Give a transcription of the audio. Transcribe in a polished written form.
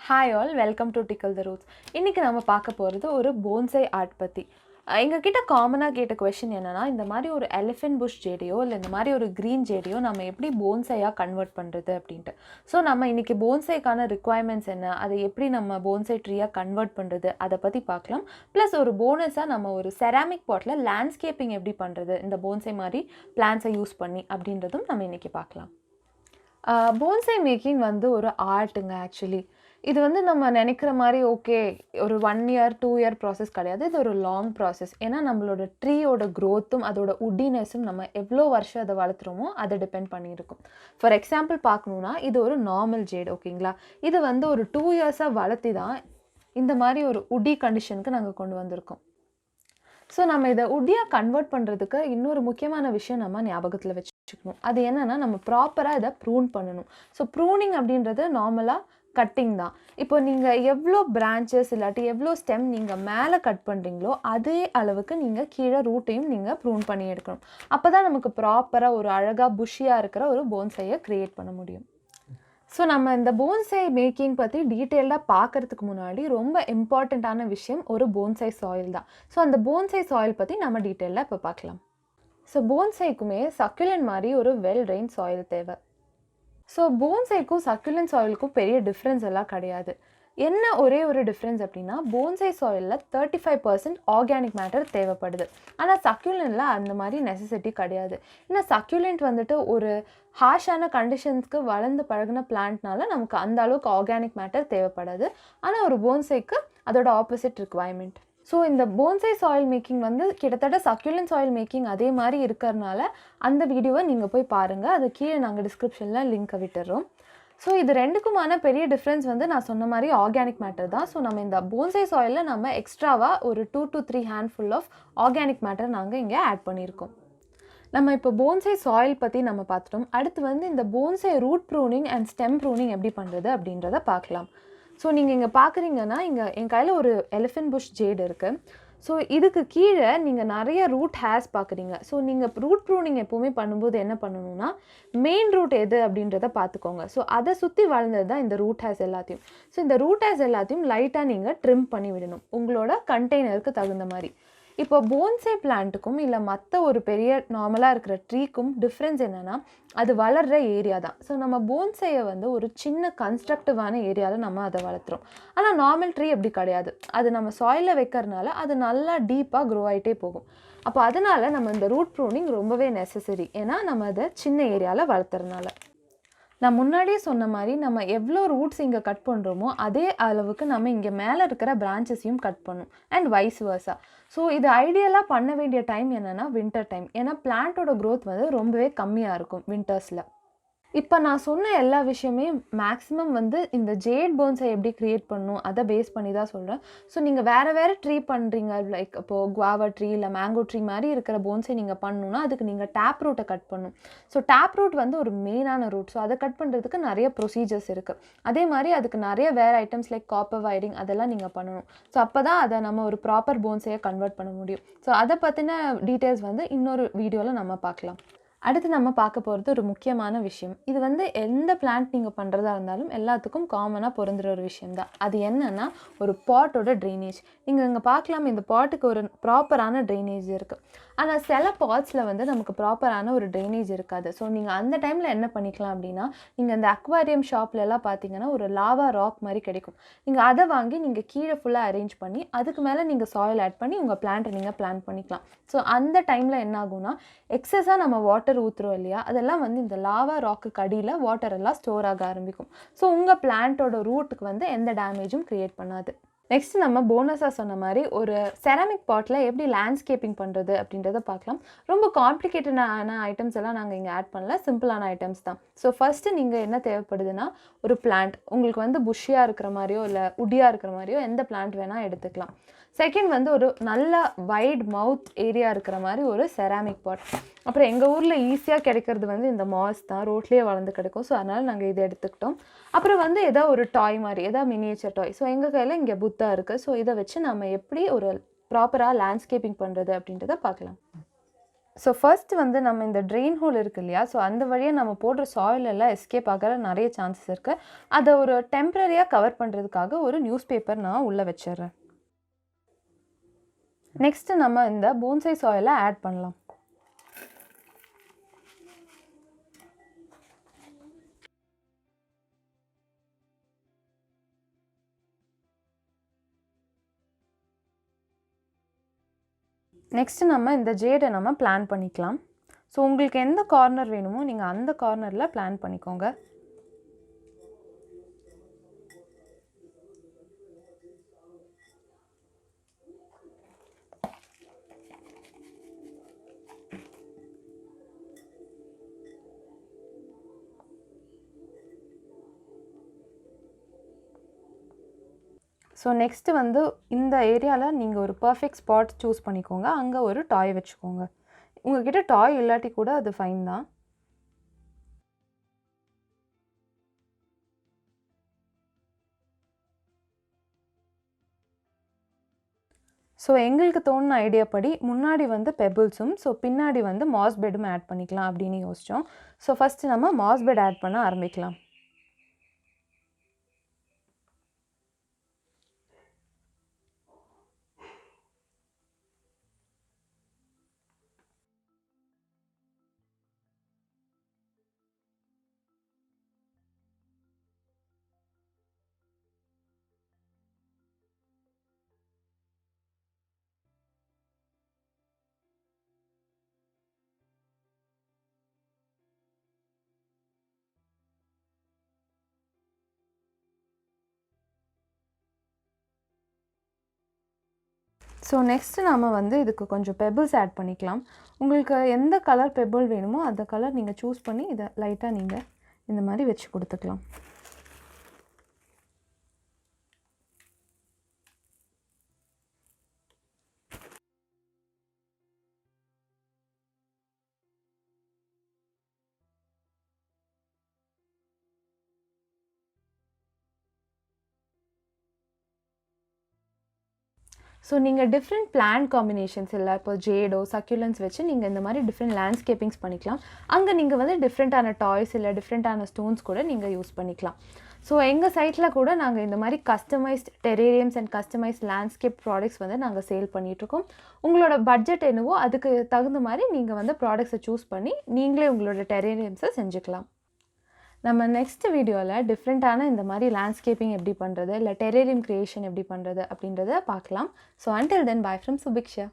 Hi all, welcome to Tickle the Roots. இன்னைக்கு நம்ம பார்க்க போகிறது ஒரு bonsai art பற்றி. எங்ககிட்ட காமனாக கேட்ட கொஷின் என்னென்னா, இந்த மாதிரி ஒரு எலிஃபென்ட் புஷ் ஜேடியோ இல்லை இந்த மாதிரி ஒரு க்ரீன் ஜேடியோ நம்ம எப்படி போன்சையாக கன்வெர்ட் பண்ணுறது அப்படின்ட்டு. ஸோ நம்ம இன்றைக்கி போன்சைக்கான ரிக்குவயர்மெண்ட்ஸ் என்ன, அதை எப்படி நம்ம போன்சை ட்ரீயாக கன்வெர்ட் பண்ணுறது அதை பற்றி பார்க்கலாம். ப்ளஸ் ஒரு போனஸாக நம்ம ஒரு செராமிக் பாட்டில் லேண்ட்ஸ்கேப்பிங் எப்படி பண்ணுறது இந்த போன்சை மாதிரி பிளான்ஸை யூஸ் பண்ணி அப்படின்றதும் நம்ம இன்றைக்கி பார்க்கலாம். போன்சை மேக்கிங் வந்து ஒரு ஆர்ட்டுங்க. ஆக்சுவலி இது வந்து நம்ம நினைக்கிற மாதிரி ஓகே ஒரு 1 year 2 year ப்ராசஸ் கிடையாது. இது ஒரு லாங் ப்ராசஸ். ஏன்னா நம்மளோட ட்ரீயோட க்ரோத்தும் அதோட உட்டினஸும் நம்ம எவ்வளோ வருஷம் அதை வளர்த்துறோமோ அதை டிபெண்ட் பண்ணியிருக்கும். ஃபார் எக்ஸாம்பிள் பார்க்கணுன்னா இது ஒரு நார்மல் ஜேட், ஓகேங்களா. இது வந்து ஒரு 2 yearsஸாக வளர்த்தி தான் இந்த மாதிரி ஒரு உட்டி கண்டிஷனுக்கு நாங்கள் கொண்டு வந்திருக்கோம். ஸோ நம்ம இதை உட்டியாக கன்வெர்ட் பண்ணுறதுக்கு இன்னொரு முக்கியமான விஷயம் நம்ம ஞாபகத்தில் வச்சுக்கணும். அது என்னென்னா நம்ம ப்ராப்பராக இதை ப்ரூன் பண்ணணும். ஸோ ப்ரூனிங் அப்படின்றது நார்மலாக கட்டிங் தான். இப்போ நீங்கள் எவ்வளோ பிரான்ச்சஸ் இல்லாட்டி எவ்வளோ ஸ்டெம் நீங்கள் மேலே கட் பண்ணுறீங்களோ அதே அளவுக்கு நீங்கள் கீழே ரூட்டையும் நீங்கள் ப்ரூன் பண்ணி எடுக்கணும். அப்போ தான் நமக்கு ப்ராப்பராக ஒரு அழகாக புஷ்ஷியாக இருக்கிற ஒரு போன்சையை க்ரியேட் பண்ண முடியும். ஸோ நம்ம இந்த போன்சை மேக்கிங் பற்றி டீட்டெயில்டாக பார்க்குறதுக்கு முன்னாடி ரொம்ப இம்பார்ட்டண்ட்டான விஷயம் ஒரு போன்சை சாயில் தான். ஸோ அந்த போன்சை சாயில் பற்றி நம்ம டீட்டெயிலாக இப்போ பார்க்கலாம். ஸோ போன்சைக்குமே சக்குலண்ட் மாதிரி ஒரு வெல் ட்ரெயின் சாயில் தேவை. ஸோ போன்சைக்கும் சக்குலண்ட் சாயிலுக்கும் பெரிய டிஃப்ரென்ஸ் எல்லாம் கிடையாது. என்ன ஒரே ஒரு டிஃப்ரென்ஸ் அப்படின்னா போன்சை சாயிலில் 35% ஆர்கானிக் மேட்டர் தேவைப்படுது. ஆனால் சக்யூலண்டில் அந்த மாதிரி நெசசிட்டி கிடையாது. ஏன்னா சக்யூலண்ட் வந்துட்டு ஒரு ஹார்ஷான கண்டிஷன்ஸ்க்கு வளர்ந்து பழகின பிளான்ட்னால நமக்கு அந்த அளவுக்கு ஆர்கானிக் மேட்டர் தேவைப்படாது. ஆனால் ஒரு போன்சைக்கு அதோட ஆப்போசிட் ரிக்வயர்மெண்ட். ஸோ இந்த போன்சை சாயில் மேக்கிங் வந்து கிட்டத்தட்ட சக்யூலண்ட் சாயில் மேக்கிங் அதே மாதிரி இருக்கிறதுனால அந்த வீடியோவை நீங்கள் போய் பாருங்கள். அது கீழே நாங்கள் டிஸ்கிரிப்ஷனில் லிங்க்கை விட்டுறோம். ஸோ இது ரெண்டுக்குமான பெரிய டிஃப்ரென்ஸ் வந்து நான் சொன்ன மாதிரி ஆர்கானிக் மேட்டர் தான். ஸோ நம்ம இந்த போன்சை சாயிலில் நம்ம எக்ஸ்ட்ராவாக ஒரு 2 to 3 handful of organic matter நாங்கள் இங்கே ஆட் பண்ணியிருக்கோம். நம்ம இப்போ போன்சை சாயில் பற்றி நம்ம பார்த்துட்டோம். அடுத்து வந்து இந்த bonsai root pruning and stem pruning எப்படி பண்ணுறது அப்படின்றத பார்க்கலாம். ஸோ நீங்கள் இங்கே பார்க்குறீங்கன்னா இங்கே என் கையில் ஒரு எலிஃபென்ட் புஷ் ஜேட் இருக்குது. ஸோ இதுக்கு கீழே நீங்கள் நிறைய ரூட் ஹேர்ஸ் பார்க்குறீங்க. ஸோ நீங்கள் ரூட் ப்ரூனிங் எப்போவுமே பண்ணும்போது என்ன பண்ணணும்னா மெயின் ரூட் எது அப்படின்றத பார்த்துக்கோங்க. ஸோ அதை சுற்றி வளர்ந்தது தான் இந்த ரூட் ஹேர்ஸ் எல்லாத்தையும். ஸோ இந்த ரூட் ஹேர்ஸ் எல்லாத்தையும் லைட்டாக நீங்கள் ட்ரிம் பண்ணி விடணும் உங்களோட கண்டெய்னருக்கு தகுந்த மாதிரி. இப்போ போன்சை பிளான்ட்டுக்கும் இல்லை மற்ற ஒரு பெரிய நார்மலாக இருக்கிற ட்ரீக்கும் டிஃப்ரென்ஸ் என்னென்னா அது வளர்கிற ஏரியா தான். ஸோ நம்ம போன்சையை வந்து ஒரு சின்ன கன்ஸ்ட்ரக்டிவான ஏரியாவில் நம்ம அதை வளர்த்துறோம். ஆனால் நார்மல் ட்ரீ அப்படி கிடையாது. அது நம்ம சாயிலில் வைக்கிறதுனால அது நல்லா டீப்பாக க்ரோ ஆகிட்டே போகும். அப்போ அதனால் நம்ம இந்த ரூட் ப்ரூனிங் ரொம்பவே நெசசரி. ஏன்னா நம்ம அதை சின்ன ஏரியாவில் வளர்த்துறதுனால. நான் முன்னாடியே சொன்ன மாதிரி நம்ம எவ்வளோ ரூட்ஸ் இங்கே கட் பண்ணுறோமோ அதே அளவுக்கு நம்ம இங்கே மேலே இருக்கிற பிரான்ச்சஸையும் கட் பண்ணும் அண்ட் வைஸ் வர்ஸா. ஸோ இது ஐடியலாக பண்ண வேண்டிய டைம் என்னென்னா வின்டர் டைம். ஏன்னா பிளான்ட்டோட க்ரோத் வந்து ரொம்பவே கம்மியாக இருக்கும் வின்டர்ஸில். இப்போ நான் சொன்ன எல்லா விஷயமே மேக்ஸிமம் வந்து இந்த ஜேட் போன்சை எப்படி க்ரியேட் பண்ணணும் அதை பேஸ் பண்ணி தான் சொல்கிறேன். ஸோ நீங்கள் வேறு ட்ரீ பண்ணுறீங்க, லைக் இப்போது குவாவா ட்ரீ இல்லை மேங்கோ ட்ரீ மாதிரி இருக்கிற போன்சை நீங்கள் பண்ணணுன்னா அதுக்கு நீங்கள் டேப் ரூட்டை கட் பண்ணணும். ஸோ டேப் ரூட் வந்து ஒரு மெயினான ரூட். ஸோ அதை கட் பண்ணுறதுக்கு நிறைய ப்ரொசீஜர்ஸ் இருக்குது. அதே மாதிரி அதுக்கு நிறைய வேறு ஐட்டம்ஸ் லைக் காப்பர் வைரிங் அதெல்லாம் நீங்கள் பண்ணணும். ஸோ அப்போ தான் அதை நம்ம ஒரு ப்ராப்பர் போன்சையை கன்வெர்ட் பண்ண முடியும். ஸோ அதை பற்றின டீட்டெயில்ஸ் வந்து இன்னொரு வீடியோவில் நம்ம பார்க்கலாம். அடுத்து நம்ம பார்க்க போகிறது ஒரு முக்கியமான விஷயம். இது வந்து எந்த பிளான்ட் நீங்கள் பண்ணுறதா இருந்தாலும் எல்லாத்துக்கும் காமனாக பொருந்துகிற ஒரு விஷயம் தான். அது என்னென்னா ஒரு பாட்டோட ட்ரைனேஜ். நீங்கள் இங்கே பார்க்கலாம், இந்த பாட்டுக்கு ஒரு ப்ராப்பரான ட்ரைனேஜ் இருக்குது. ஆனால் சில பாட்ஸில் வந்து நமக்கு ப்ராப்பரான ஒரு ட்ரைனேஜ் இருக்காது. ஸோ நீங்கள் அந்த டைமில் என்ன பண்ணிக்கலாம் அப்படின்னா நீங்கள் இந்த அக்வாரியம் ஷாப்லலாம் பார்த்தீங்கன்னா ஒரு லாவா ராக் மாதிரி கிடைக்கும். நீங்கள் அதை வாங்கி நீங்கள் கீழே ஃபுல்லாக அரேஞ்ச் பண்ணி அதுக்கு மேலே நீங்கள் சாயில் ஆட் பண்ணி உங்கள் பிளான்ட்டை நீங்கள் பிளான் பண்ணிக்கலாம். ஸோ அந்த டைமில் என்ன ஆகும்னா எக்ஸஸாக நம்ம வாட்டர் ஊற்றுறோம் இல்லையா, அதெல்லாம் வந்து இந்த லாவா ராக்கு அடியில் வாட்டர் எல்லாம் ஸ்டோர் ஆக ஆரம்பிக்கும். ஸோ உங்கள் பிளான்ட்டோட ரூட்டுக்கு வந்து எந்த டேமேஜும் க்ரியேட் பண்ணாது. நெக்ஸ்ட் நம்ம போனஸாக சொன்ன மாதிரி ஒரு செராமிக் பாட்டில் எப்படி லேண்ட்ஸ்கேப்பிங் பண்ணுறது அப்படின்றத பார்க்கலாம். ரொம்ப காம்ப்ளிகேட்டடான ஐட்டம்ஸ் எல்லாம் நாங்கள் இங்கே ஆட் பண்ணல, சிம்பிளான ஐட்டம்ஸ் தான். ஸோ ஃபஸ்ட்டு நீங்கள் என்ன தேவைப்படுதுன்னா ஒரு பிளான்ட் உங்களுக்கு வந்து புஷ்ஷியாக இருக்கிற மாதிரியோ இல்லை உட்டியாக இருக்கிற மாதிரியோ எந்த பிளான்ட் வேணால் எடுத்துக்கலாம். செகண்ட் வந்து ஒரு நல்ல வைட் மவுத் ஏரியா இருக்கிற மாதிரி ஒரு செராமிக் பாட். அப்புறம் எங்கள் ஊரில் ஈஸியாக கிடைக்கிறது வந்து இந்த மாஸ் தான், ரோட்லேயே வளர்ந்து கிடைக்கும். ஸோ அதனால் நாங்கள் இதை எடுத்துக்கிட்டோம். அப்புறம் வந்து ஏதோ ஒரு டாய் மாதிரி, ஏதோ மினியேச்சர் டாய். ஸோ எங்கள் கையில் இங்கே புத்தா இருக்குது. ஸோ இதை வச்சு நம்ம எப்படி ஒரு ப்ராப்பராக லேண்ட்ஸ்கேப்பிங் பண்ணுறது அப்படின்றத பார்க்கலாம். ஸோ ஃபர்ஸ்ட் வந்து நம்ம இந்த ட்ரெயின் ஹோல் இருக்கு இல்லையா, ஸோ அந்த வழியாக நம்ம போடுற சாயில் எல்லாம் எஸ்கேப் ஆகிற நிறைய சான்சஸ் இருக்குது. அதை ஒரு டெம்பரரியாக கவர் பண்ணுறதுக்காக ஒரு நியூஸ் பேப்பர் நான் உள்ளே வச்சிடுறேன். நெக்ஸ்ட்டு நம்ம இந்த போன்சை சாயிலை ஆட் பண்ணலாம். நெக்ஸ்ட்டு நம்ம இந்த ஜேடை நம்ம பிளான் பண்ணிக்கலாம். ஸோ உங்களுக்கு எந்த கார்னர் வேணுமோ நீங்கள் அந்த கார்னரில் பிளான் பண்ணிக்கோங்க. ஸோ நெக்ஸ்ட்டு வந்து இந்த ஏரியாவில் நீங்கள் ஒரு பர்ஃபெக்ட் ஸ்பாட் சூஸ் பண்ணிக்கோங்க. அங்கே ஒரு டாய் வச்சுக்கோங்க. உங்கள்கிட்ட டாய் இல்லாட்டி கூட அது ஃபைன் தான். ஸோ எங்களுக்கு தோணுன ஐடியா படி முன்னாடி வந்து பெபிள்ஸும் ஸோ பின்னாடி வந்து மாஸ் பெட்டும் ஆட் பண்ணிக்கலாம் அப்படின்னு யோசித்தோம். ஸோ ஃபஸ்ட்டு நம்ம மாஸ் பெட் ஆட் பண்ண ஆரம்பிக்கலாம். ஸோ நெக்ஸ்ட்டு நம்ம வந்து இதுக்கு கொஞ்சம் பெபிள்ஸ் ஆட் பண்ணிக்கலாம். உங்களுக்கு எந்த கலர் பெபிள் வேணுமோ அந்த கலர் நீங்கள் சூஸ் பண்ணி இதை லைட்டாக நீங்கள் இந்த மாதிரி வச்சு கொடுத்துக்கலாம். ஸோ நீங்கள் டிஃப்ரெண்ட் பிளான்ட் காம்பினேஷன்ஸ் இல்லை இப்போ ஜேடோ சக்யூலன்ஸ் வச்சு நீங்கள் இந்த மாதிரி டிஃப்ரெண்ட் லேண்ட்ஸ்கேப்பிங்ஸ் பண்ணிக்கலாம். அங்கே நீங்கள் வந்து டிஃப்ரெண்ட்டான டாய்ஸ் இல்லை டிஃப்ரெண்ட்டான ஸ்டோன்ஸ் கூட நீங்கள் யூஸ் பண்ணிக்கலாம். ஸோ எங்கள் சைட்டில் கூட நாங்கள் இந்த மாதிரி customized terrariums and customized landscape products வந்து நாங்கள் சேல் பண்ணிகிட்ருக்கோம். உங்களோட பட்ஜெட் என்னவோ அதுக்கு தகுந்த மாதிரி நீங்கள் வந்து ப்ராடக்ட்ஸை சூஸ் பண்ணி நீங்களே உங்களோட டெரேரியம்ஸை செஞ்சுக்கலாம். நம்ம நெக்ஸ்ட் வீடியோவில் டிஃப்ரெண்ட்டான இந்த மாதிரி லேண்ட்ஸ்கேப்பிங் எப்படி பண்ணுறது இல்லை டெரேரியம் க்ரியேஷன் எப்படி பண்ணுறது அப்படின்றத பார்க்கலாம். So until then, bye from Subiksha.